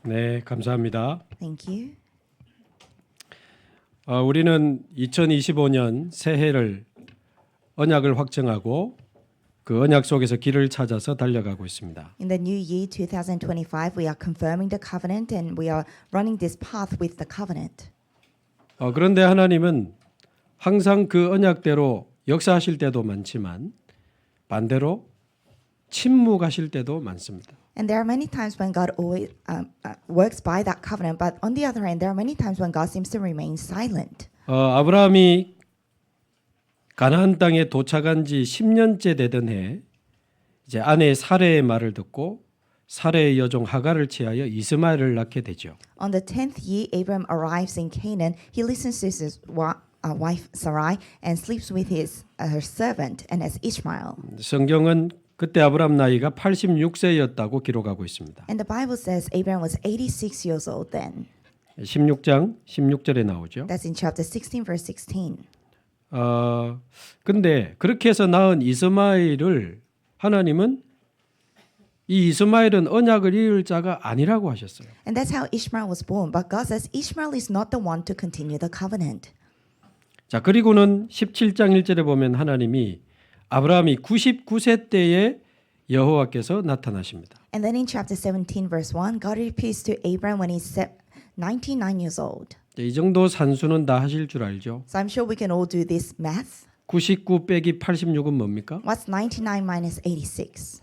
네, 감사합니다. Thank you. 우리는 2025년 새해를 언약을 확정하고 그 언약 속에서 길을 찾아서 달려가고 있습니다. In the new year 2025, we are confirming the covenant and we are running this path with the covenant. 그런데 하나님은 항상 그 언약대로 역사하실 때도 많지만 반대로 침묵하실 때도 많습니다. And there are many times when God always works by that covenant, but on the other hand, there are many times when God seems to remain silent. 아브라함이 가나안 땅에 도착한 지 10년째 되던 해 이제 아내 사레의 말을 듣고 사레의 여종 하갈을 취하여 이스마엘을 낳게 되죠. On the 10th year, Abram arrives in Canaan. He listens to his wife Sarai and sleeps with her servant and has Ishmael. 성경은 그때 아브라함 나이가 86세였다고 기록하고 있습니다. And the Bible says Abram was 86 years old then. 16장 16절에 나오죠. That's in chapter 16, verse 16. 근데 그렇게 해서 낳은 이스마엘을 하나님은 이 이스마엘은 언약을 이을 자가 아니라고 하셨어요. And that's how Ishmael was born. But God says Ishmael is not the one to continue the covenant. 자, 그리고는 17장 1절에 보면 하나님이 아브라함이 99세 때에 여호와께서 나타나십니다. And then in chapter 17, verse 1, God appears to Abram when he's 99 years old. 이 정도 산수는 다 하실 줄 알죠. So I'm sure we can all do this math. 99 빼기 86은 뭡니까? What's 99 minus 86?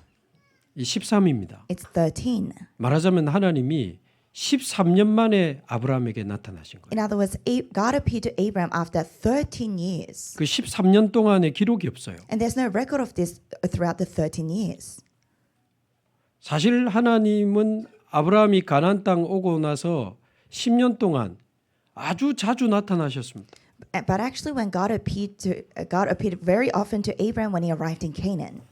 이 13입니다. It's 13. 말하자면 하나님이 13년 만에 아브라함에게 나타나신 거예요. In other words, God appeared to Abram after 13 years. 그 13년 동안의 기록이 없어요. And there's no record of this throughout the 13 years. 사실 하나님은 아브라함이 가나안 땅 오고 나서 10년 동안 아주 자주 나타나셨습니다. But actually when God appeared very often to Abram when he arrived in Canaan.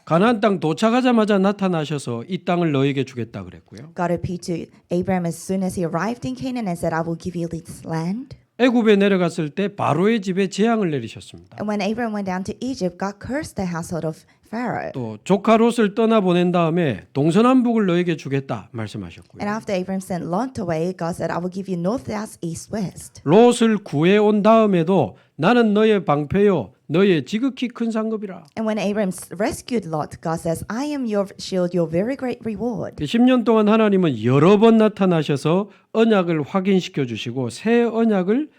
가나안 땅 도착하자마자 나타나셔서 이 땅을 너에게 주겠다 그랬고요. God appeared to Abram as soon as he arrived in Canaan and said, I will give you this land. 애굽에 내려갔을 때 바로의 집에 재앙을 내리셨습니다. And when Abram went down to Egypt, God cursed the household of Pharaoh. 또 조카 롯을 떠나보낸 다음에 동서남북을 너에게 주겠다 말씀하셨고요. And after Abram sent Lot away, God said, I will give you north, south, east, west. 롯을 구해온 다음에도 나는 너의 방패요 너의 지극히 큰 상급이라. And when Abram rescued Lot, God says, I am your shield, your very great reward. 10년 동안 하나님은 여러 번 나타나셔서 언약을 확인시켜 주시고 새 언약을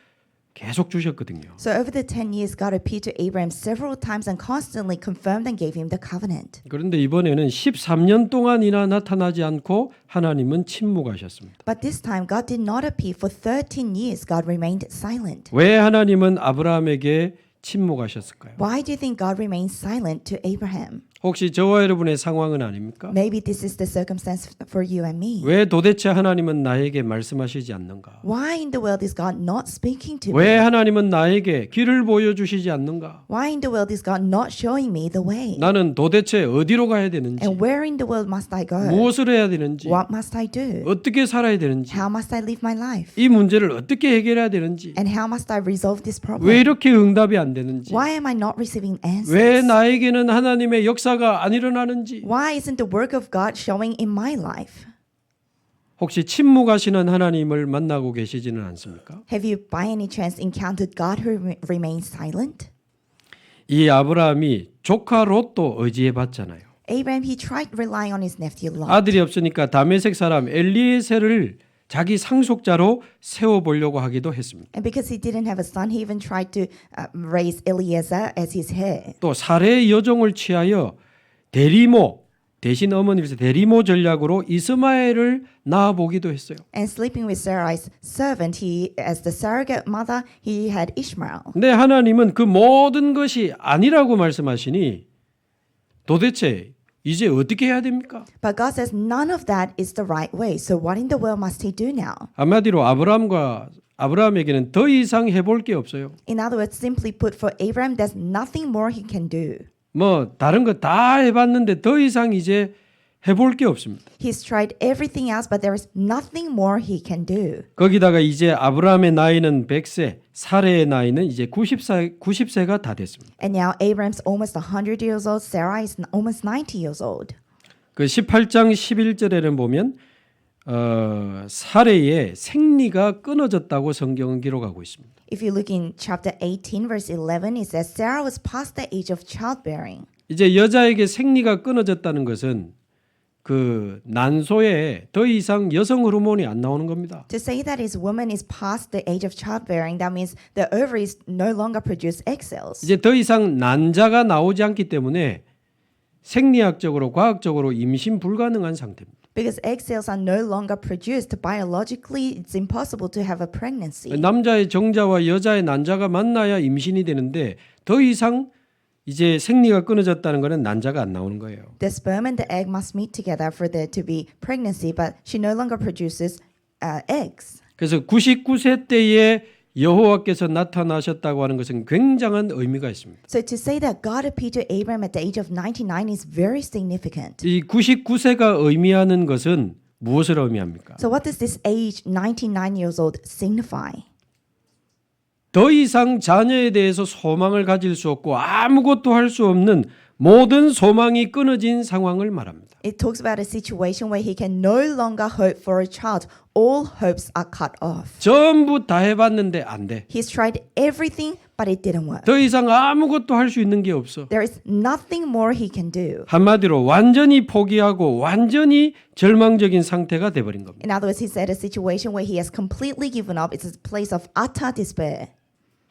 계속 주셨거든요. So over the 10 years, God appeared to Abram several times and constantly confirmed and gave him the covenant. 그런데 이번에는 13년 동안이나 나타나지 않고 하나님은 침묵하셨습니다. But this time, God did not appear for 13 years. God remained silent. 왜 하나님은 아브라함에게 침묵하셨을까요? Why do you think God remained silent to Abraham? 혹시 저와 여러분의 상황은 아닙니까? Maybe this is the circumstance for you and me. 왜 도대체 하나님은 나에게 말씀하시지 않는가? Why in the world is God not speaking to 왜 me? 하나님은 나에게 길을 보여주시지 않는가? Why in the world is God not showing me the way? 나는 도대체 어디로 가야 되는지, And where in the world must I go? 무엇을 해야 되는지, What must I do? 어떻게 살아야 되는지, How must I live my life? 이 문제를 어떻게 해결해야 되는지, And how must I resolve this 왜 problem? 이렇게 응답이 안 되는지, Why am I not receiving 왜 answers? 나에게는 하나님의 역사가 안 일어나는지, Why isn't the work of God showing in my life? 혹시 침묵하시는 하나님을 만나고 계시지는 않습니까? Have you by any chance encountered God who remains silent? 이 아브라함이 조카 롯도 의지해 봤잖아요. Abraham, he tried relying on his nephew Lot. 아들이 없으니까 다메섹 사람 엘리에셀을 자기 상속자로 세워보려고 하기도 했습니다. And because he didn't have a son, he even tried to raise Eliezer as his heir. 또 사레의 여종을 취하여 대리모 대신 어머니로서 대리모 전략으로 이스마엘을 낳아보기도 했어요. And sleeping with Sarai's servant, he, as the surrogate mother, he had Ishmael. 근데 하나님은 그 모든 것이 아니라고 말씀하시니 도대체 이제 어떻게 해야 됩니까? But God says none of that is the right way. So what in the world must he do now? 한마디로 아브라함에게는 더 이상 해볼 게 없어요. In other words, simply put, for Abraham, there's nothing more he can do. 다른 거 다 해봤는데 더 이상 이제 해볼 게 없습니다. He's tried everything else, but there is nothing more he can do. 거기다가 이제 아브라함의 나이는 100세, 사레의 나이는 이제 90세가 다 됐습니다. And now Abraham's almost 100 years old, Sarah is almost 90 years old. 그 18장 11절에는 보면 사레의 생리가 끊어졌다고 성경은 기록하고 있습니다. If you look in chapter 18, verse 11, it says Sarah was past the age of childbearing. 이제 여자에게 생리가 끊어졌다는 것은 그 난소에 더 이상 여성 호르몬이 안 나오는 겁니다. To say that his woman is past the age of childbearing, that means the ovaries no longer produce egg cells. 이제 더 이상 난자가 나오지 않기 때문에 생리학적으로 과학적으로 임신 불가능한 상태입니다. Because egg cells are no longer produced biologically, it's impossible to have a pregnancy. 남자의 정자와 여자의 난자가 만나야 임신이 되는데 더 이상 이제 생리가 끊어졌다는 것은 난자가 안 나오는 거예요. The sperm and the egg must meet together for there to be pregnancy, but she no longer produces eggs. 그래서 99세 때에 여호와께서 나타나셨다고 하는 것은 굉장한 의미가 있습니다. So to say that God appeared to Abraham at the age of 99 is very significant. 이 99세가 의미하는 것은 무엇을 의미합니까? So what does this age, 99 years old, signify? 더 이상 자녀에 대해서 소망을 가질 수 없고 아무것도 할 수 없는 모든 소망이 끊어진 상황을 말합니다. It talks about a situation where he can no longer hope for a child. All hopes are cut off. 전부 다 해봤는데 안 돼. He's tried everything, but it didn't work. 더 이상 아무것도 할 수 있는 게 없어. There is nothing more he can do. 한마디로 완전히 포기하고 완전히 절망적인 상태가 돼버린 겁니다. In other words, he's at a situation where he has completely given up. It's a place of utter despair.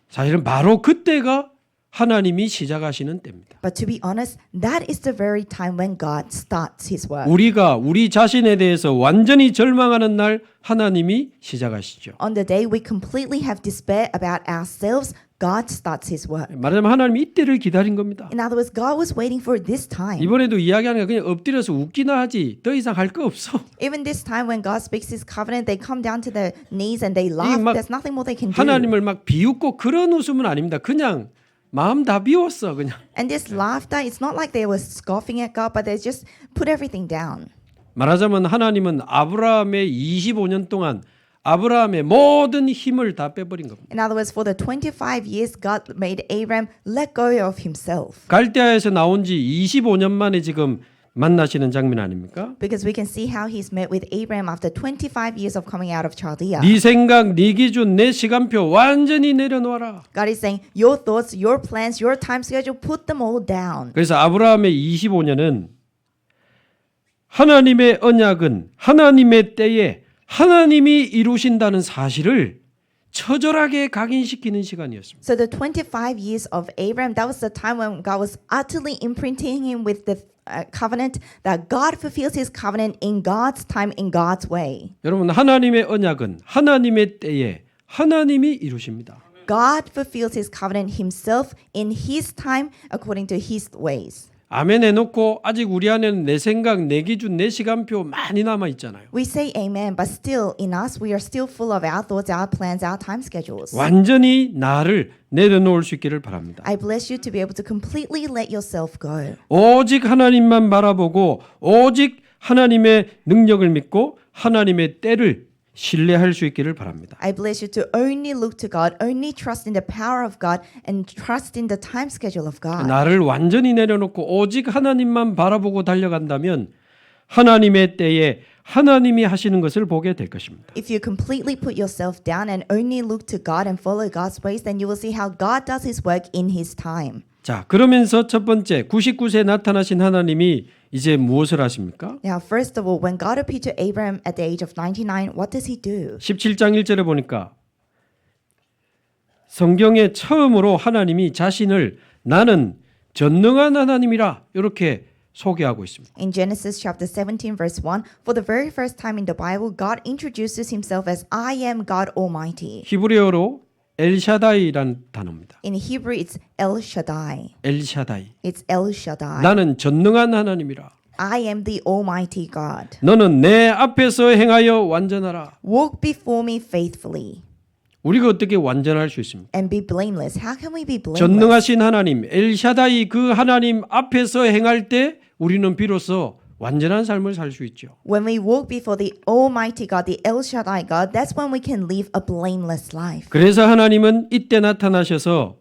사실은 바로 그때가 하나님이 시작하시는 때입니다. But to be honest, that is the very time when God starts his work. 우리가 우리 자신에 대해서 완전히 절망하는 날 하나님이 시작하시죠. On the day we completely have despair about ourselves, God starts his work. 말하자면 하나님이 이때를 기다린 겁니다. In other words, God was waiting for this time. 이번에도 이야기하는 게 그냥 엎드려서 웃기나 하지 더 이상 할 거 없어. Even this time when God speaks his covenant, they come down to their knees and they laugh. 막 There's nothing more they can do. 하나님을 막 비웃고 그런 웃음은 아닙니다. 그냥 마음 다 비웠어 그냥. And this laughter, it's not like they were scoffing at God, but they just put everything down. 말하자면 하나님은 아브라함의 25년 동안 아브라함의 모든 힘을 다 빼버린 겁니다. In other words, for the 25 years, God made Abraham let go of himself. 갈대아에서 나온 지 25년 만에 지금 만나시는 장면 아닙니까? Because we can see how he's met with Abraham after 25 years of coming out of Chaldea. 네 생각, 네 기준, 내 시간표 완전히 내려놓아라. God is saying, your thoughts, your plans, your time schedule, put them all down. 그래서 아브라함의 25년은 하나님의 언약은 하나님의 때에 하나님이 이루신다는 사실을 처절하게 각인시키는 시간이었습니다. So the 25 years of Abraham, that was the time when God was utterly imprinting him with the covenant that God fulfills his covenant in God's time, in God's way. 여러분 하나님의 언약은 하나님의 때에 하나님이 이루십니다. God fulfills his covenant himself in his time according to his ways. 아멘 해놓고 아직 우리 안에는 내 생각, 내 기준, 내 시간표 많이 남아 있잖아요. We say amen, but still in us, we are still full of our thoughts, our plans, our time schedules. 완전히 나를 내려놓을 수 있기를 바랍니다. I bless you to be able to completely let yourself go. 오직 하나님만 바라보고 오직 하나님의 능력을 믿고 하나님의 때를 신뢰할 수 있기를 바랍니다. I bless you to only look to God, only trust in the power of God, and trust in the time schedule of God. 나를 완전히 내려놓고 오직 하나님만 바라보고 달려간다면 하나님의 때에 하나님이 하시는 것을 보게 될 것입니다. If you completely put yourself down and only look to God and follow God's ways, then you will see how God does his work in his time. 자, 그러면서 첫 번째 99세에 나타나신 하나님이 이제 무엇을 하십니까? Now, first of all, when God appeared to Abraham at the age of 99, what does he do? 17장 1절에 보니까 성경에 처음으로 하나님이 자신을 나는 전능한 하나님이라 이렇게 소개하고 있습니다. In Genesis chapter 17 verse 1, for the very first time in the Bible, God introduces himself as I am God Almighty. 히브리어로 엘샤다이라는 단어입니다. In Hebrew, it's El Shaddai. 엘샤다이. It's El Shaddai. 나는 전능한 하나님이라. I am the Almighty God. 너는 내 앞에서 행하여 완전하라. Walk before me faithfully 우리가 어떻게 완전할 수 있습니까? and be blameless. How can we be blameless? 전능하신 하나님, 엘샤다이 그 하나님 앞에서 행할 때 우리는 비로소 완전한 삶을 살 수 있죠. When we walk before the Almighty God, the El Shaddai God, that's when we can live a blameless life. 그래서 하나님은 이때 나타나셔서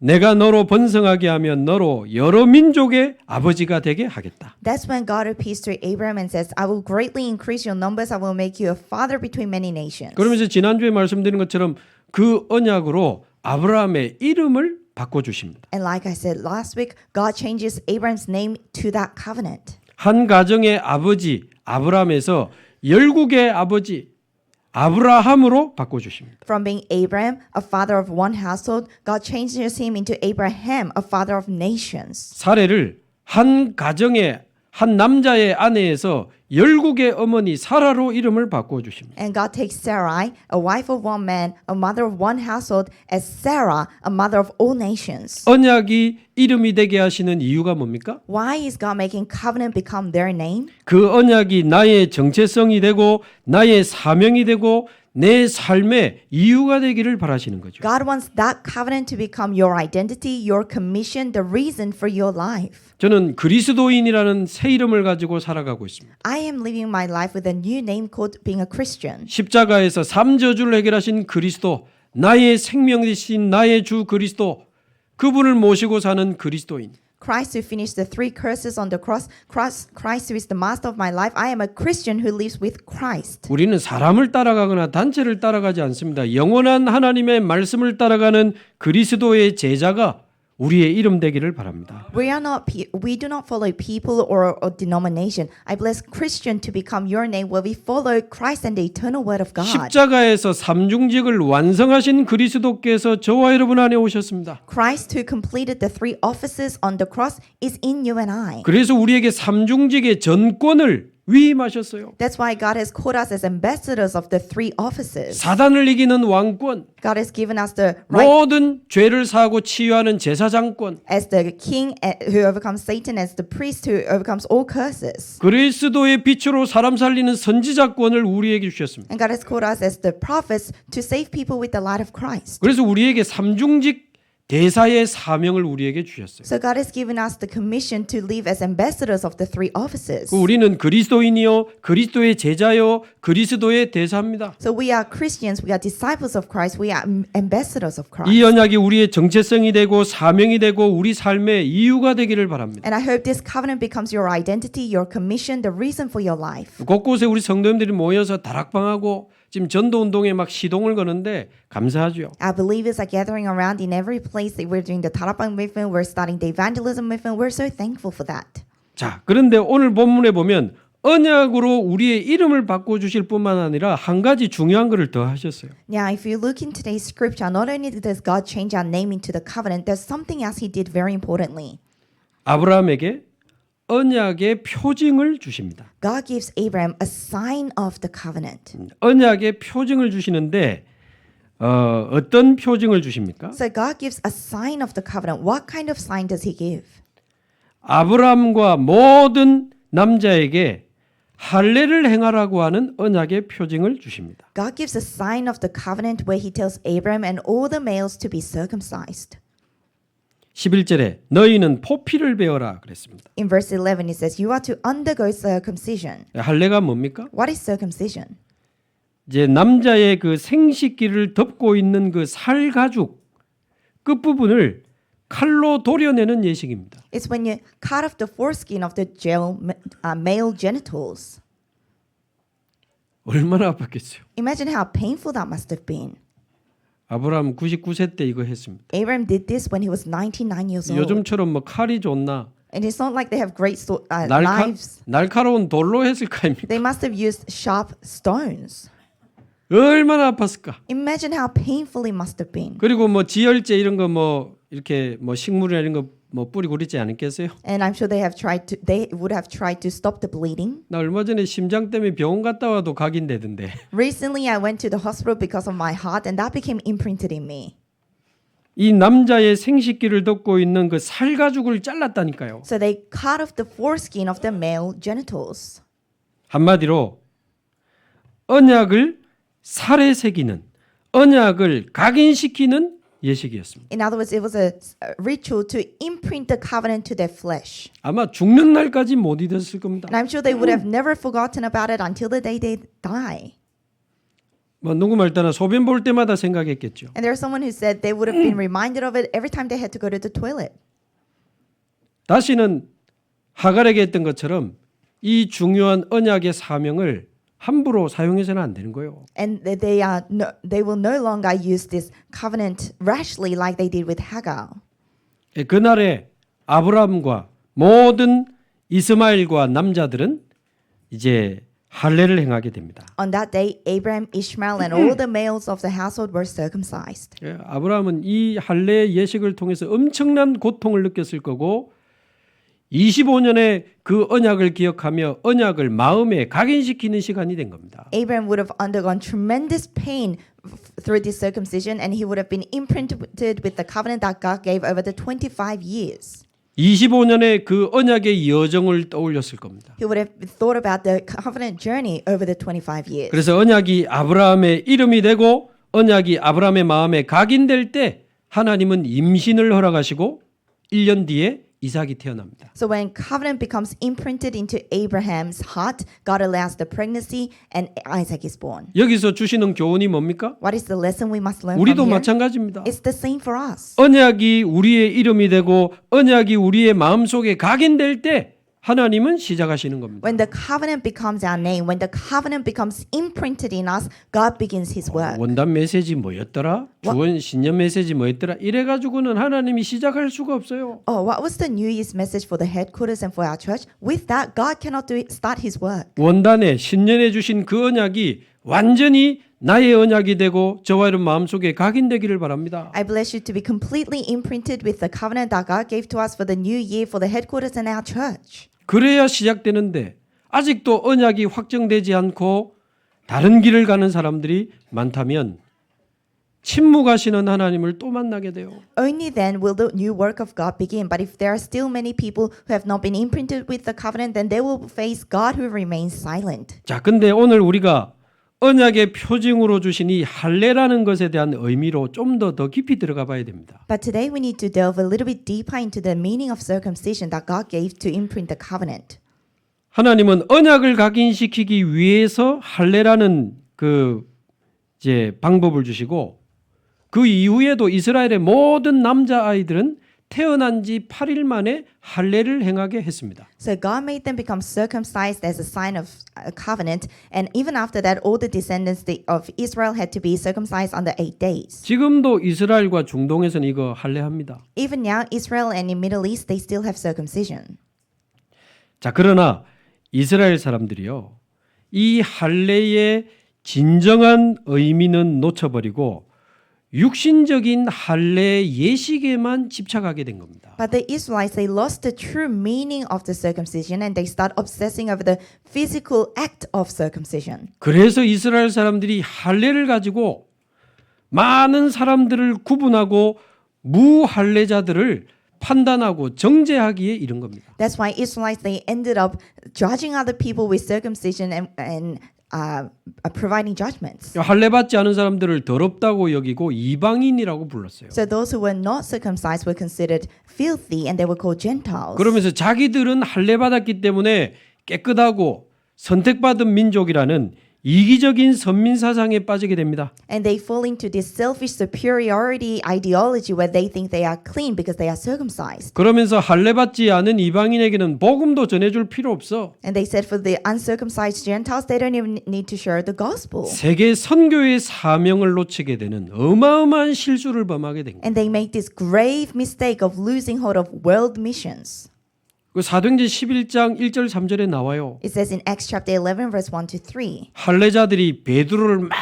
내가 너로 번성하게 하면 너로 여러 민족의 아버지가 되게 하겠다. That's when God appears to Abraham and says, I will greatly increase your numbers. I will make you a father between many nations. 그러면서 지난주에 말씀드린 것처럼 그 언약으로 아브라함의 이름을 바꿔주십니다. And like I said last week, God changes Abraham's name to that covenant. 한 가정의 아버지 아브라함에서 열국의 아버지 아브라함으로 바꿔주십니다. From being Abraham, a father of one household, God changes him into Abraham, a father of nations. 사례를 한 가정의 한 남자의 아내에서 열국의 어머니 사라로 이름을 바꿔주십니다. And God takes Sarai, a wife of one man, a mother of one household, as Sarah, a mother of all nations. 언약이 이름이 되게 하시는 이유가 뭡니까? Why is God making covenant become their name? 그 언약이 나의 정체성이 되고 나의 사명이 되고 내 삶의 이유가 되기를 바라시는 거죠. God wants that covenant to become your identity, your commission, the reason for your life. 저는 그리스도인이라는 새 이름을 가지고 살아가고 있습니다. I am living my life with a new name called being a Christian. 십자가에서 삼저주를 해결하신 그리스도, 나의 생명 되신 나의 주 그리스도, 그분을 모시고 사는 그리스도인. Christ who finished the three curses on the cross, Christ who is the master of my life. I am a Christian who lives with Christ. 우리는 사람을 따라가거나 단체를 따라가지 않습니다. 영원한 하나님의 말씀을 따라가는 그리스도의 제자가 우리의 이름 되기를 바랍니다. We do not follow people or denomination. I bless Christian to become your name where we follow Christ and the eternal word of God. 십자가에서 삼중직을 완성하신 그리스도께서 저와 여러분 안에 오셨습니다. Christ who completed the three offices on the cross is in you and I. 그래서 우리에게 삼중직의 전권을 위임하셨어요. That's why God has called us as ambassadors of the three offices. 사단을 이기는 왕권, God has given us the right 모든 죄를 사하고 치유하는 제사장권, as the king who overcomes Satan, as the priest who overcomes all curses. 그리스도의 빛으로 사람 살리는 선지자권을 우리에게 주셨습니다. And God has called us as the prophets to save people with the light of Christ. 그래서 우리에게 삼중직 대사의 사명을 우리에게 주셨어요. So God has given us the commission to live as ambassadors of the three offices. 우리는 그리스도인이요, 그리스도의 제자요, 그리스도의 대사입니다. So we are Christians, we are disciples of Christ, we are ambassadors of Christ. 이 언약이 우리의 정체성이 되고 사명이 되고 우리 삶의 이유가 되기를 바랍니다. And I hope this covenant becomes your identity, your commission, the reason for your life. 곳곳에 우리 성도님들이 모여서 다락방하고 지금 전도운동에 막 시동을 거는데 감사하죠. Our believers are gathering around in every place. We're doing the Tarapang movement, we're starting the evangelism movement. We're so thankful for that. 자, 그런데 오늘 본문에 보면 언약으로 우리의 이름을 바꿔주실 뿐만 아니라 한 가지 중요한 것을 더 하셨어요. Now, if you look in today's scripture, not only does God change our name into the covenant, there's something else He did very importantly. 아브라함에게 언약의 표징을 주십니다. God gives Abraham a sign of the covenant. 언약의 표징을 주시는데 어떤 표징을 주십니까? So God gives a sign of the covenant. What kind of sign does He give? 아브라함과 모든 남자에게 할례를 행하라고 하는 언약의 표징을 주십니다. God gives a sign of the covenant where He tells Abraham and all the males to be circumcised. 11절에 너희는 포피를 베어라 그랬습니다. In verse 11 it says, you are to undergo circumcision. 할례가 뭡니까? What is circumcision? 이제 남자의 그 생식기를 덮고 있는 그 살 가죽 끝부분을 칼로 도려내는 예식입니다. It's when you cut off the foreskin of the male genitals. 얼마나 아팠겠어요. Imagine how painful that must have been. 아브라함 99세 때 이거 했습니다. Abraham did this when he was 99 years old. 요즘처럼 뭐 칼이 좋나? And it's not like they have great knives. 날카로운 돌로 했을 거 아닙니까? They must have used sharp stones. 얼마나 아팠을까? Imagine how painful it must have been. 그리고 뭐 지혈제 이런 거 뭐 이렇게 뭐 식물이나 이런 거 뭐 뿌리고 그러지 않겠어요? And I'm sure they would have tried to stop the bleeding. 나 얼마 전에 심장 때문에 병원 갔다 와도 각인되던데. Recently I went to the hospital because of my heart and that became imprinted in me. 이 남자의 생식기를 덮고 있는 그 살 가죽을 잘랐다니까요. So they cut off the foreskin of the male genitals. 한마디로 언약을 살에 새기는, 언약을 각인시키는 예식이었습니다. In other words, it was a ritual to imprint the covenant to their flesh. 아마 죽는 날까지 못 잊었을 겁니다. And I'm sure they would have never forgotten about it until the day they die. 뭐 누구 말 따나 소변 볼 때마다 생각했겠죠. And there's someone who said they would have been reminded of it every time they had to go to the toilet. 다시는 하갈에게 했던 것처럼 이 중요한 언약의 사명을 함부로 사용해서는 안 되는 거예요. And they will no longer use this covenant rashly like they did with Hagar. 그날에 아브라함과 모든 이스마엘과 남자들은 이제 할례를 행하게 됩니다. On that day, Abraham, Ishmael, and all the males of the household were circumcised. 아브라함은 이 할례의 예식을 통해서 엄청난 고통을 느꼈을 거고 25년의 그 언약을 기억하며 언약을 마음에 각인시키는 시간이 된 겁니다. Abraham would have undergone tremendous pain through this circumcision, and he would have been imprinted with the covenant that God gave over the 25 years. 25년의 그 언약의 여정을 떠올렸을 겁니다. He would have thought about the covenant journey over the 25 years. 그래서 언약이 아브라함의 이름이 되고 언약이 아브라함의 마음에 각인될 때 하나님은 임신을 허락하시고 1년 뒤에 이삭이 태어납니다. So when covenant becomes imprinted into Abraham's heart, God allows the pregnancy and Isaac is born. 여기서 주시는 교훈이 뭡니까? What is the lesson we must learn 우리도 from here? 마찬가지입니다. It's the same for us. 언약이 우리의 이름이 되고 언약이 우리의 마음속에 각인될 때 하나님은 시작하시는 겁니다. When the covenant becomes our name, when the covenant becomes imprinted in us, God begins His work. 원단 메시지 뭐였더라? 주원 신년 메시지 뭐였더라? 이래가지고는 하나님이 시작할 수가 없어요. Oh, what was the New Year's message for the headquarters and for our church? With that, God cannot start His work. 원단에 신년에 주신 그 언약이 완전히 나의 언약이 되고 저와 여러분 마음속에 각인되기를 바랍니다. I bless you to be completely imprinted with the covenant that God gave to us for the new year for the headquarters and our church. 그래야 시작되는데 아직도 언약이 확정되지 않고 다른 길을 가는 사람들이 많다면 침묵하시는 하나님을 또 만나게 돼요. Only then will the new work of God begin. But if there are still many people who have not been imprinted with the covenant, then they will face God who remains silent. 자, 근데 오늘 우리가 언약의 표징으로 주신 이 할례라는 것에 대한 의미로 좀 더 깊이 들어가 봐야 됩니다. But today we need to delve a little bit deeper into the meaning of circumcision that God gave to imprint the covenant. 하나님은 언약을 각인시키기 위해서 할례라는 그 이제 방법을 주시고 그 이후에도 이스라엘의 모든 남자 아이들은 태어난 지 8일 만에 할례를 행하게 했습니다. So God made them become circumcised as a sign of a covenant, and even after that, all the descendants of Israel had to be circumcised on the 8 days. 지금도 이스라엘과 중동에서는 이거 할례합니다. Even now, Israel and in Middle East, they still have circumcision. 자, 그러나 이스라엘 사람들이요, 이 할례의 진정한 의미는 놓쳐버리고 육신적인 할례 예식에만 집착하게 된 겁니다. But the Israelites, they lost the true meaning of the circumcision and they start obsessing over the physical act of circumcision. 그래서 이스라엘 사람들이 할례를 가지고 많은 사람들을 구분하고 무할례자들을 판단하고 정죄하기에 이른 겁니다. That's why Israelites, they ended up judging other people with circumcision and providing judgments. 할례 받지 않은 사람들을 더럽다고 여기고 이방인이라고 불렀어요. So those who were not circumcised were considered filthy and they were called Gentiles. 그러면서 자기들은 할례 받았기 때문에 깨끗하고 선택받은 민족이라는 이기적인 선민 사상에 빠지게 됩니다. And they fall into this selfish superiority ideology where they think they are clean because they are circumcised. 그러면서 할례 받지 않은 이방인에게는 복음도 전해줄 필요 없어. And they said for the uncircumcised Gentiles, they don't even need to share the gospel. 세계 선교의 사명을 놓치게 되는 어마어마한 실수를 범하게 된 거예요. And they make this grave mistake of losing hold of world missions. 그 사도행전 11장 1절 3절에 나와요. It says in Acts chapter 11 verse 1 to 3. 할례자들이 베드로를 막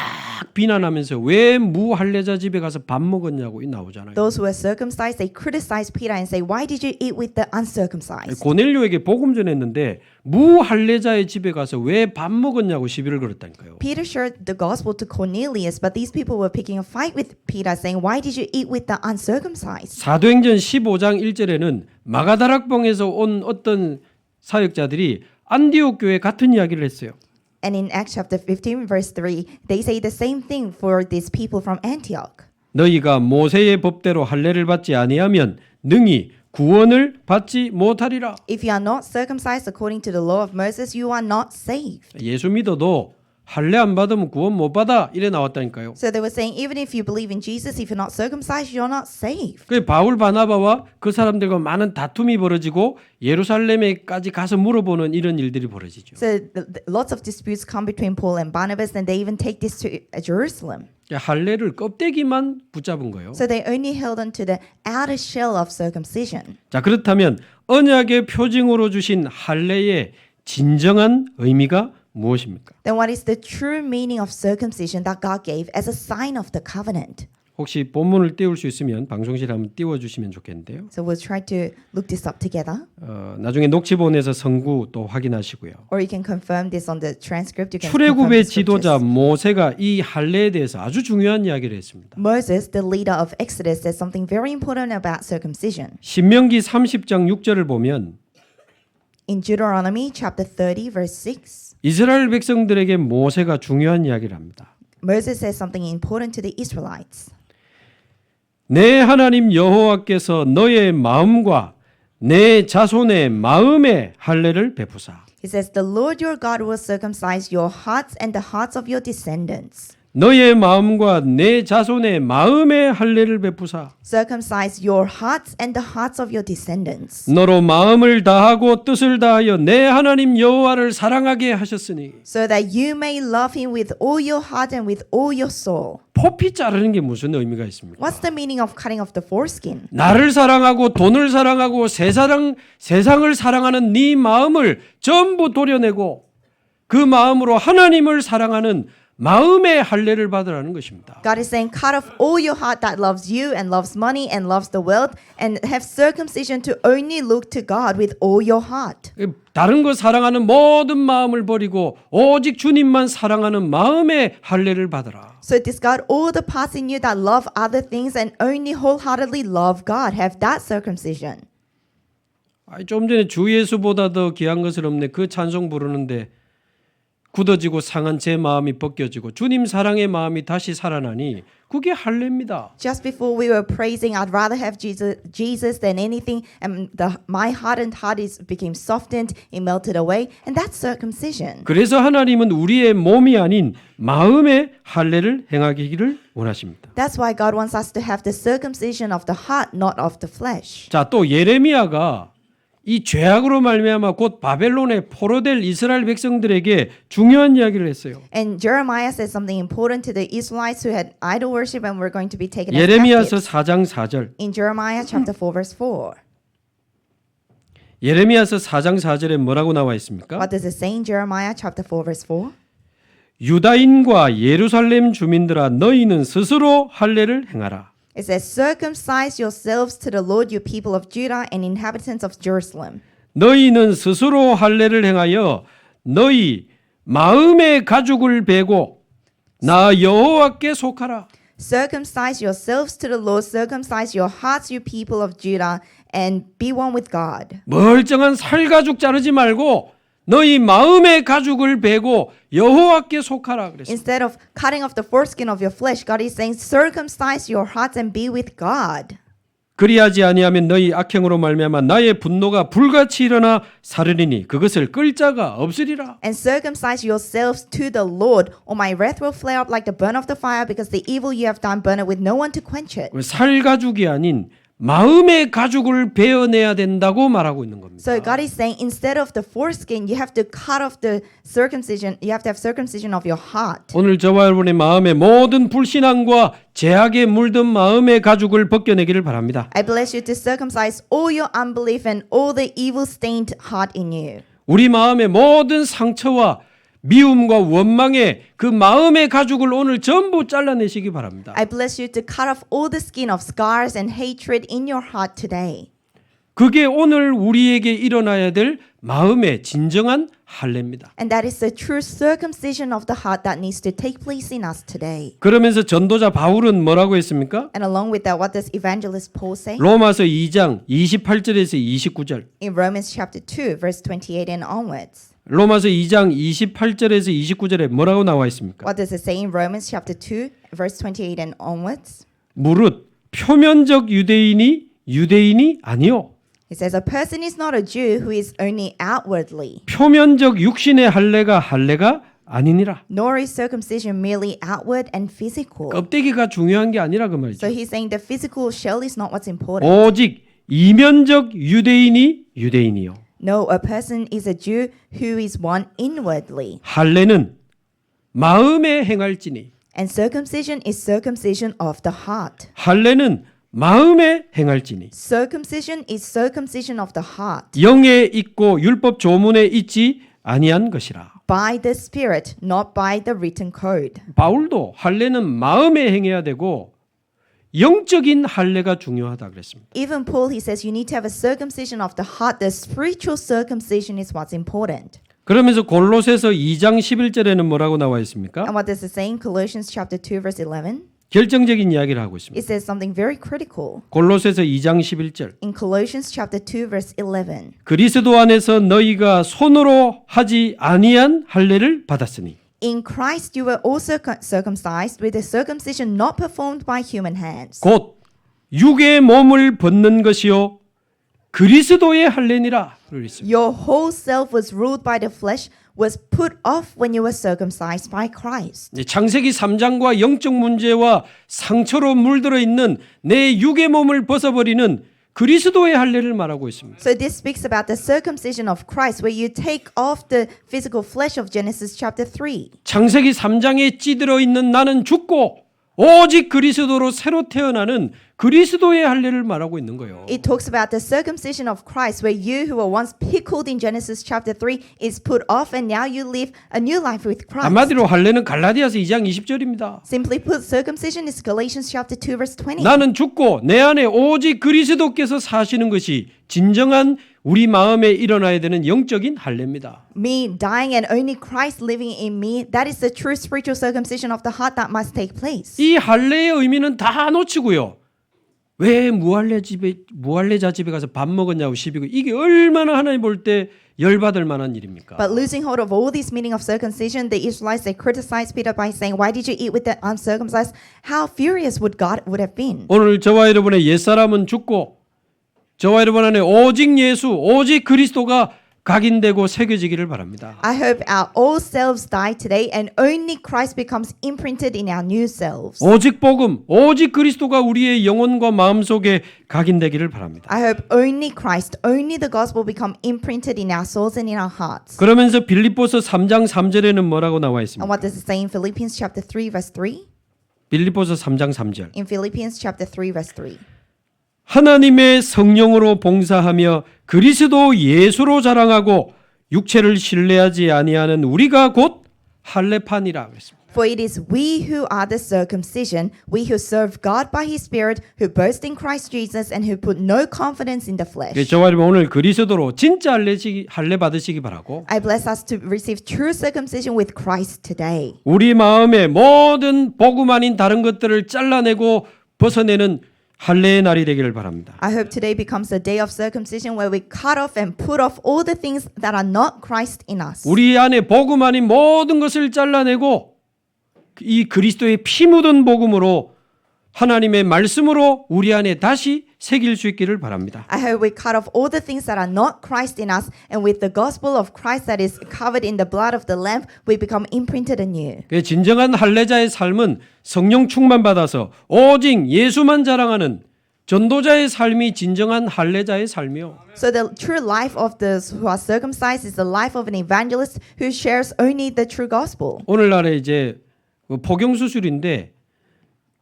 비난하면서 왜 무할례자 집에 가서 밥 먹었냐고 나오잖아요. Those who were circumcised, they criticized Peter and say, "Why did you eat with the uncircumcised?" 고넬료에게 복음 전했는데 무할례자의 집에 가서 왜 밥 먹었냐고 시비를 걸었다니까요. Peter shared the gospel to Cornelius, but these people were picking a fight with Peter, saying, "Why did you eat with the uncircumcised?" 사도행전 15장 1절에는 마가다락봉에서 온 어떤 사역자들이 안디옥 교회 같은 이야기를 했어요. And in Acts chapter 15 verse 3, they say the same thing for these people from Antioch. 너희가 모세의 법대로 할례를 받지 아니하면 능히 구원을 받지 못하리라. If you are not circumcised according to the law of Moses, you are not saved. 예수 믿어도 할례 안 받으면 구원 못 받아 이래 나왔다니까요. So they were saying, even if you believe in Jesus, if you're not circumcised, you're not saved. 그 바울 바나바와 그 사람들과 많은 다툼이 벌어지고 예루살렘에까지 가서 물어보는 이런 일들이 벌어지죠. So lots of disputes come between Paul and Barnabas, and they even take this to Jerusalem. 할례를 껍데기만 붙잡은 거예요. So they only held on to the outer shell of circumcision. 자, 그렇다면 언약의 표징으로 주신 할례의 진정한 의미가 무엇입니까? Then what is the true meaning of circumcision that God gave as a sign of the covenant? 혹시 본문을 띄울 수 있으면 방송실에 한번 띄워주시면 좋겠는데요. So we'll try to look this up together. 나중에 녹취본에서 성구 또 확인하시고요. Or you can confirm this on the transcript. You can confirm 출애굽의 the 지도자 scriptures. 모세가 이 할례에 대해서 아주 중요한 이야기를 했습니다. Moses, the leader of Exodus, says something very important about circumcision. 신명기 30장 6절을 보면 In Deuteronomy chapter 30, verse 6, 이스라엘 백성들에게 모세가 중요한 이야기를 합니다. Moses says something important to the Israelites. 내 하나님 여호와께서 너의 마음과 내 자손의 마음에 할례를 베푸사. He says, "The Lord your God will circumcise your hearts and the hearts of your descendants. 너의 마음과 내 자손의 마음에 할례를 베푸사. Circumcise your hearts and the hearts of your descendants, 너로 마음을 다하고 뜻을 다하여 내 하나님 여호와를 사랑하게 하셨으니. so that you may love him with all your heart and with all your soul." 포피 자르는 게 무슨 의미가 있습니까? What's the meaning of cutting off the foreskin? 나를 사랑하고 돈을 사랑하고 세상을 사랑하는 네 마음을 전부 도려내고 그 마음으로 하나님을 사랑하는 마음의 할례를 받으라는 것입니다. God is saying, cut off all your heart that loves you and loves money and loves the world, and have circumcision to only look to God with all your heart. 다른 거 사랑하는 모든 마음을 버리고 오직 주님만 사랑하는 마음의 할례를 받으라. So discard all the parts in you that love other things and only wholeheartedly love God. Have that circumcision. 좀 전에 주 예수보다 더 귀한 것은 없네. 그 찬송 부르는데 굳어지고 상한 제 마음이 벗겨지고 주님 사랑의 마음이 다시 살아나니 그게 할례입니다. Just before we were praising, I'd rather have Jesus than anything, and my hardened heart became softened, it melted away, and that's circumcision. 그래서 하나님은 우리의 몸이 아닌 마음의 할례를 행하기를 원하십니다. That's why God wants us to have the circumcision of the heart, not of the flesh. 자, 또 예레미야가 이 죄악으로 말미암아 곧 바벨론에 포로될 이스라엘 백성들에게 중요한 이야기를 했어요. And Jeremiah says something important to the Israelites who had idol worship and were going to be taken as 예레미야서 captives. 4장 4절. In Jeremiah chapter 4 verse 4. 예레미야서 4장 4절에 뭐라고 나와 있습니까? What does it say in Jeremiah chapter 4 verse 4? 유다인과 예루살렘 주민들아 너희는 스스로 할례를 행하라. It says, "Circumcise yourselves to the Lord, you people of Judah and inhabitants of Jerusalem." 너희는 스스로 할례를 행하여 너희 마음의 가죽을 베고 나 여호와께 속하라. Circumcise yourselves to the Lord, circumcise your hearts, you people of Judah, and be one with God. 멀쩡한 살가죽 자르지 말고 너희 마음의 가죽을 베고 여호와께 속하라 그랬어요. Instead of cutting off the foreskin of your flesh, God is saying, circumcise your hearts and be with God. 그리하지 아니하면 너희 악행으로 말미암아 나의 분노가 불같이 일어나 사르리니 그것을 끌 자가 없으리라. And circumcise yourselves to the Lord, or my wrath will flare up like the burn of the fire, because the evil you have done, burn it with no one to quench it. 살가죽이 아닌 마음의 가죽을 베어내야 된다고 말하고 있는 겁니다. So God is saying, instead of the foreskin, you have to cut off the circumcision. You have to have circumcision of your heart. 오늘 저와 여러분의 마음의 모든 불신앙과 죄악에 물든 마음의 가죽을 벗겨내기를 바랍니다. I bless you to circumcise all your unbelief and all the evil-stained heart in you. 우리 마음의 모든 상처와 미움과 원망의 그 마음의 가죽을 오늘 전부 잘라내시기 바랍니다. I bless you to cut off all the skin of scars and hatred in your heart today. 그게 오늘 우리에게 일어나야 될 마음의 진정한 할례입니다. And that is the true circumcision of the heart that needs to take place in us today. 그러면서 전도자 바울은 뭐라고 했습니까? And along with that, what does evangelist Paul say? 로마서 2장 28절에서 29절. In Romans chapter 2, verse 28 and onwards. 로마서 2장 28절에서 29절에 뭐라고 나와 있습니까? What does it say in Romans chapter 2, verse 28 and onwards? 무릇 표면적 유대인이 아니요. It says, "A person is not a Jew who is only outwardly." 표면적 육신의 할례가 아니니라. nor is circumcision merely outward and physical. 껍데기가 중요한 게 아니라 그 말이죠. So he's saying the physical shell is not what's important. 오직 이면적 유대인이 유대인이요. No, a person is a Jew who is one inwardly. 할례는 마음에 행할지니. And circumcision is circumcision of the heart. 할례는 마음에 행할지니. Circumcision is circumcision of the heart. 영에 있고 율법 조문에 있지 아니한 것이라. By the Spirit, not by the written code. 바울도 할례는 마음에 행해야 되고 영적인 할례가 중요하다 그랬습니다. Even Paul, he says you need to have a circumcision of the heart. The spiritual circumcision is what's important. 그러면서 골로새서 2장 11절에는 뭐라고 나와 있습니까? And what does it say in Colossians chapter 2 verse 11? 결정적인 이야기를 하고 있습니다. It says something very critical. 골로새서 2장 11절. In Colossians chapter 2 verse 11. 그리스도 안에서 너희가 손으로 하지 아니한 할례를 받았으니. In Christ you were also circumcised with a circumcision not performed by human hands. 곧 육의 몸을 벗는 것이요 그리스도의 할례니라. 그랬습니다. Your whole self was ruled by the flesh, was put off when you were circumcised by Christ. 창세기 3장과 영적 문제와 상처로 물들어 있는 내 육의 몸을 벗어버리는 그리스도의 할례를 말하고 있습니다. So this speaks about the circumcision of Christ, where you take off the physical flesh of Genesis chapter 3. 창세기 3장에 찌들어 있는 나는 죽고 오직 그리스도로 새로 태어나는 그리스도의 할례를 말하고 있는 거예요. It talks about the circumcision of Christ, where you who were once pickled in Genesis chapter 3 is put off and now you live a new life with Christ. 한마디로 할례는 갈라디아서 2장 20절입니다. Simply put, circumcision is Galatians chapter 2 verse 20. 나는 죽고 내 안에 오직 그리스도께서 사시는 것이 진정한 우리 마음에 일어나야 되는 영적인 할례입니다. Me dying and only Christ living in me, that is the true spiritual circumcision of the heart that must take place. 이 할례의 의미는 다 놓치고요. 왜 무할례자 집에 가서 밥 먹었냐고 시비고 이게 얼마나 하나님 볼 때 열받을 만한 일입니까? But losing hold of all this meaning of circumcision, the Israelites, they criticized Peter by saying, why did you eat with the uncircumcised? How furious would God would have been? 오늘 저와 여러분의 옛사람은 죽고 저와 여러분 안에 오직 예수, 오직 그리스도가 각인되고 새겨지기를 바랍니다. I hope our old selves die today and only Christ becomes imprinted in our new selves. 오직 복음, 오직 그리스도가 우리의 영혼과 마음속에 각인되기를 바랍니다. I hope only Christ, only the gospel become imprinted in our souls and in our hearts. 그러면서 빌립보서 3장 3절에는 뭐라고 나와 And 있습니까? what does it say in Philippians chapter 3 verse 3? 빌립보서 3장 3절. In Philippians chapter 3 verse 3. 하나님의 성령으로 봉사하며 그리스도 예수로 자랑하고 육체를 신뢰하지 아니하는 우리가 곧 할례판이라 그랬습니다. For it is we who are the circumcision, we who serve God by His Spirit, who boast in Christ Jesus, and who put no confidence in the flesh. 저와 여러분 오늘 그리스도로 진짜 할례 받으시기 바라고 I bless us to receive true circumcision with Christ today. 우리 마음에 모든 복음 아닌 다른 것들을 잘라내고 벗어내는 할례의 날이 되기를 바랍니다. I hope today becomes a day of circumcision where we cut off and put off all the things that are not Christ in us. 우리 안에 복음 아닌 모든 것을 잘라내고 이 그리스도의 피 묻은 복음으로 하나님의 말씀으로 우리 안에 다시 새길 수 있기를 바랍니다. I hope we cut off all the things that are not Christ in us, and with the gospel of Christ that is covered in the blood of the Lamb, we become imprinted anew. 진정한 할례자의 삶은 성령 충만 받아서 오직 예수만 자랑하는 전도자의 삶이 진정한 할례자의 삶이요. So the true life of those who are circumcised is the life of an evangelist who shares only the true gospel. 오늘날에 이제 포경 수술인데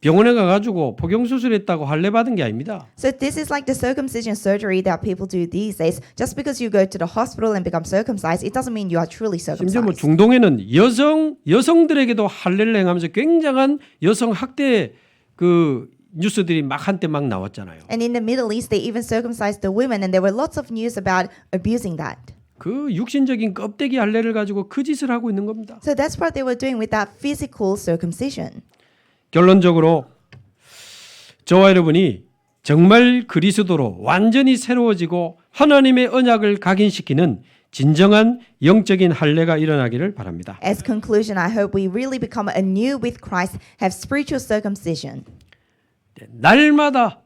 병원에 가가지고 포경 수술했다고 할례 받은 게 아닙니다. So this is like the circumcision surgery that people do these days. Just because you go to the hospital and become circumcised, it doesn't mean you are truly 심지어 뭐 circumcised. 중동에는 여성들에게도 할례를 행하면서 굉장한 여성 학대 그 뉴스들이 막 한때 막 나왔잖아요. And in the Middle East, they even circumcised the women, and there were lots of news about abusing that. 그 육신적인 껍데기 할례를 가지고 그 짓을 하고 있는 겁니다. So that's what they were doing with that physical circumcision. 결론적으로 저와 여러분이 정말 그리스도로 완전히 새로워지고 하나님의 언약을 각인시키는 진정한 영적인 할례가 일어나기를 바랍니다. As conclusion, I hope we really become anew with Christ, have spiritual circumcision. 날마다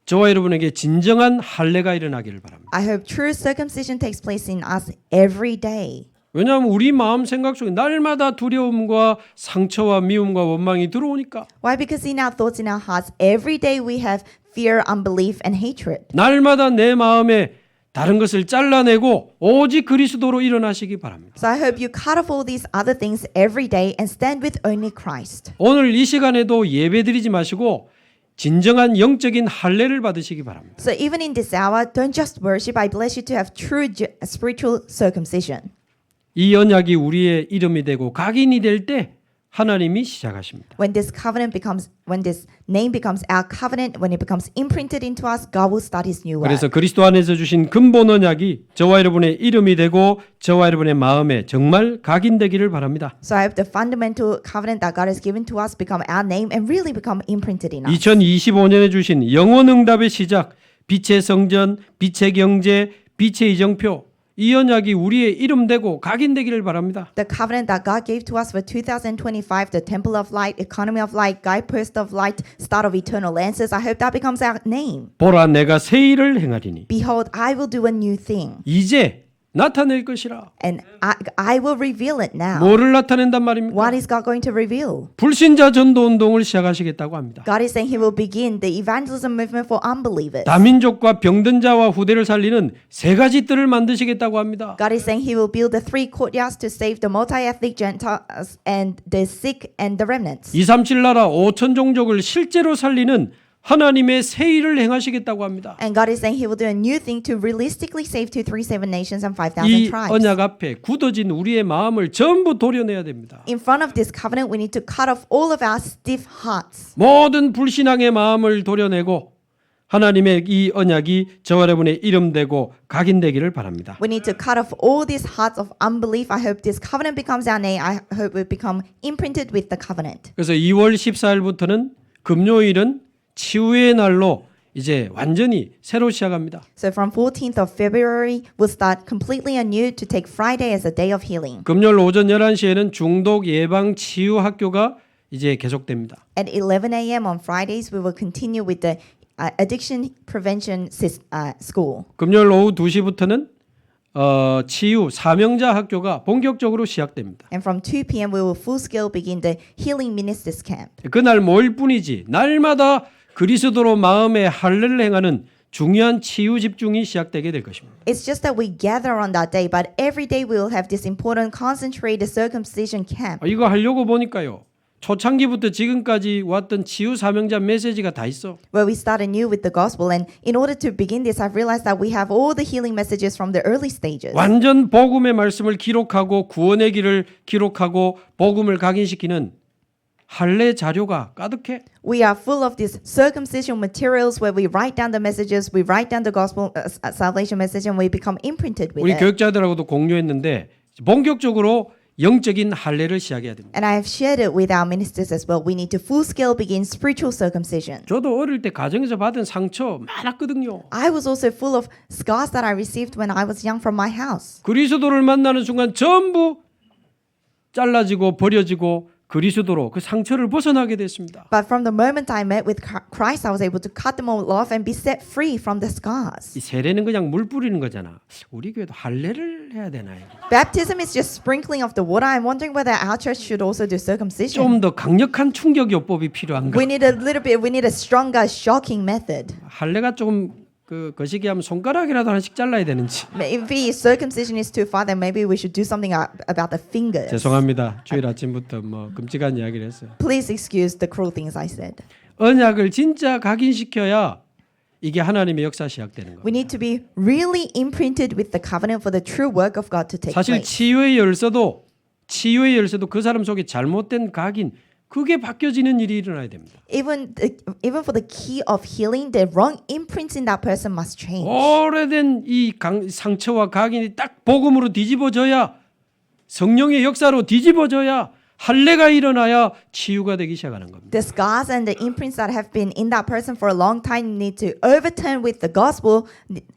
저와 여러분에게 진정한 할례가 일어나기를 바랍니다. I hope true circumcision takes place in us every day. 왜냐하면 우리 마음 생각 속에 날마다 두려움과 상처와 미움과 원망이 들어오니까. Why? Because in our thoughts, in our hearts, every day we have fear, unbelief, and hatred. 날마다 내 마음에 다른 것을 잘라내고 오직 그리스도로 일어나시기 바랍니다. So I hope you cut off all these other things every day and stand with only Christ. 오늘 이 시간에도 예배드리지 마시고 진정한 영적인 할례를 받으시기 바랍니다. So even in this hour, don't just worship. I bless you to have true spiritual circumcision. 이 언약이 우리의 이름이 되고 각인이 될 때 하나님이 시작하십니다. When this name becomes our covenant, when it becomes imprinted into us, God will start His new work. 그래서 그리스도 안에서 주신 근본 언약이 저와 여러분의 이름이 되고 저와 여러분의 마음에 정말 각인되기를 바랍니다. So I hope the fundamental covenant that God has given to us become our name and really become imprinted in us. 2025년에 주신 영원 응답의 시작, 빛의 성전, 빛의 경제, 빛의 이정표, 이 언약이 우리의 이름 되고 각인되기를 바랍니다. The covenant that God gave to us for 2025, the temple of light, economy of light, guidepost of light, start of eternal answers, I hope that becomes our name. 보라 내가 새 일을 행하리니 Behold, I will do a new thing, 이제 나타낼 것이라. and I will reveal it now. 뭐를 나타낸단 말입니까? What is God going to reveal? 불신자 전도 운동을 시작하시겠다고 합니다. God is saying He will begin the evangelism movement for unbelievers. 다민족과 병든 자와 후대를 살리는 세 가지 뜰을 만드시겠다고 합니다. God is saying He will build the 3 courtyards to save the multi-ethnic Gentiles and the sick and the remnants. 237 나라 5천 종족을 실제로 살리는 하나님의 새 일을 행하시겠다고 합니다. And God is saying He will do a new thing to realistically save 237 nations and 5,000 이 tribes. 언약 앞에 굳어진 우리의 마음을 전부 도려내야 됩니다. In front of this covenant, we need to cut off all of our stiff hearts. 모든 불신앙의 마음을 도려내고 하나님의 이 언약이 저와 여러분의 이름 되고 각인되기를 바랍니다. We need to cut off all these hearts of unbelief. I hope this covenant becomes our name. I hope we become imprinted with the covenant. 그래서 2월 14일부터는 금요일은 치유의 날로 이제 완전히 새로 시작합니다. So from 14th of February, we'll start completely anew to take Friday as a day of healing. 금요일 오전 11시에는 중독 예방 치유 학교가 이제 계속됩니다. At 11 a.m. on Fridays, we will continue with the addiction prevention school. 금요일 오후 2시부터는 치유 사명자 학교가 본격적으로 시작됩니다. And from 2 p.m. we will full scale begin the healing ministers camp. 그날 모일 뿐이지 날마다 그리스도로 마음의 할례를 행하는 중요한 치유 집중이 시작되게 될 것입니다. It's just that we gather on that day, but every day we will have this important concentrated circumcision camp. 이거 하려고 보니까요. 초창기부터 지금까지 왔던 치유 사명자 메시지가 다 있어. Where we start anew with the gospel, and in order to begin this, I've realized that we have all the healing messages from the early stages. 완전 복음의 말씀을 기록하고 구원의 길을 기록하고 복음을 각인시키는 할례 자료가 가득해. We are full of these circumcision materials where we write down the messages, we write down the gospel salvation message, and we become imprinted with 우리 it. 교육자들하고도 공유했는데 본격적으로 영적인 할례를 시작해야 됩니다. And I have shared it with our ministers as well. We need to full scale begin spiritual circumcision. 저도 어릴 때 가정에서 받은 상처 많았거든요. I was also full of scars that I received when I was young from my house. 그리스도를 만나는 순간 전부 잘라지고 버려지고 그리스도로 그 상처를 벗어나게 됐습니다. But from the moment I met with Christ, I was able to cut them all off and be set free from the scars. 이 세례는 그냥 물 뿌리는 거잖아. 우리 교회도 할례를 해야 되나요? Baptism is just sprinkling of the water. I'm wondering whether our church should also do circumcision. 좀 더 강력한 충격 요법이 필요한가? We need a stronger, shocking method. 할례가 조금 그 거시기하면 손가락이라도 하나씩 잘라야 되는지. If the circumcision is too far, then maybe we should do something about the fingers. 죄송합니다. 주일 아침부터 뭐 끔찍한 이야기를 했어요. Please excuse the cruel things I said. 언약을 진짜 각인시켜야 이게 하나님의 역사 시작되는 거예요. We need to be really imprinted with the covenant for the true work of God to take 사실 place. 치유의 열쇠도 그 사람 속에 잘못된 각인 그게 바뀌어지는 일이 일어나야 됩니다. Even for the key of healing, the wrong imprints in that person must change. 오래된 이 상처와 각인이 딱 복음으로 뒤집어져야 성령의 역사로 뒤집어져야 할례가 일어나야 치유가 되기 시작하는 겁니다. The scars and the imprints that have been in that person for a long time need to overturn with the gospel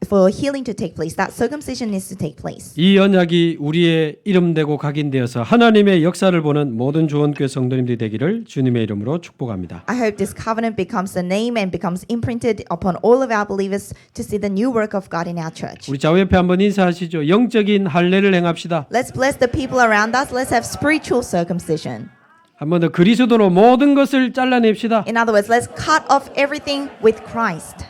for healing to take place. That circumcision needs to take place. 이 언약이 우리의 이름되고 각인되어서 하나님의 역사를 보는 모든 주원교회 성도님들이 되기를 주님의 이름으로 축복합니다. I hope this covenant becomes the name and becomes imprinted upon all of our believers to see the new work of God in our church. 우리 좌우 옆에 한번 인사하시죠. 영적인 할례를 행합시다. Let's bless the people around us. Let's have spiritual circumcision. 한 번 더 그리스도로 모든 것을 잘라냅시다. In other words, let's cut off everything with Christ.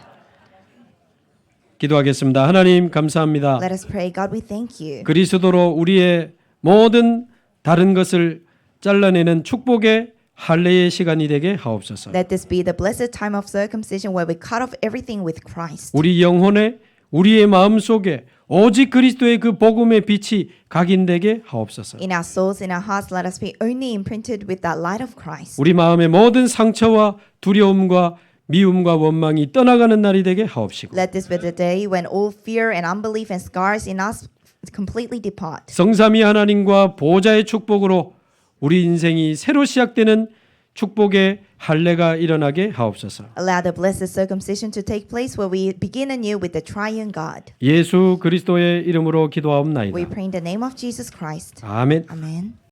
기도하겠습니다. 하나님 감사합니다. Let us pray. God, we thank you. 그리스도로 우리의 모든 다른 것을 잘라내는 축복의 할례의 시간이 되게 하옵소서. Let this be the blessed time of circumcision where we cut off everything with Christ. 우리 영혼에 우리의 마음 속에 오직 그리스도의 그 복음의 빛이 각인되게 하옵소서. In our souls, in our hearts, let us be only imprinted with that light of Christ. 우리 마음의 모든 상처와 두려움과 미움과 원망이 떠나가는 날이 되게 하옵시고 Let this be the day when all fear and unbelief and scars in us completely depart. 성삼위 하나님과 보호자의 축복으로 우리 인생이 새로 시작되는 축복의 할례가 일어나게 하옵소서. Allow the blessed circumcision to take place where we begin anew with the triune God. 예수 그리스도의 이름으로 기도하옵나이다. We pray in the name of Jesus Christ. 아멘. Amen.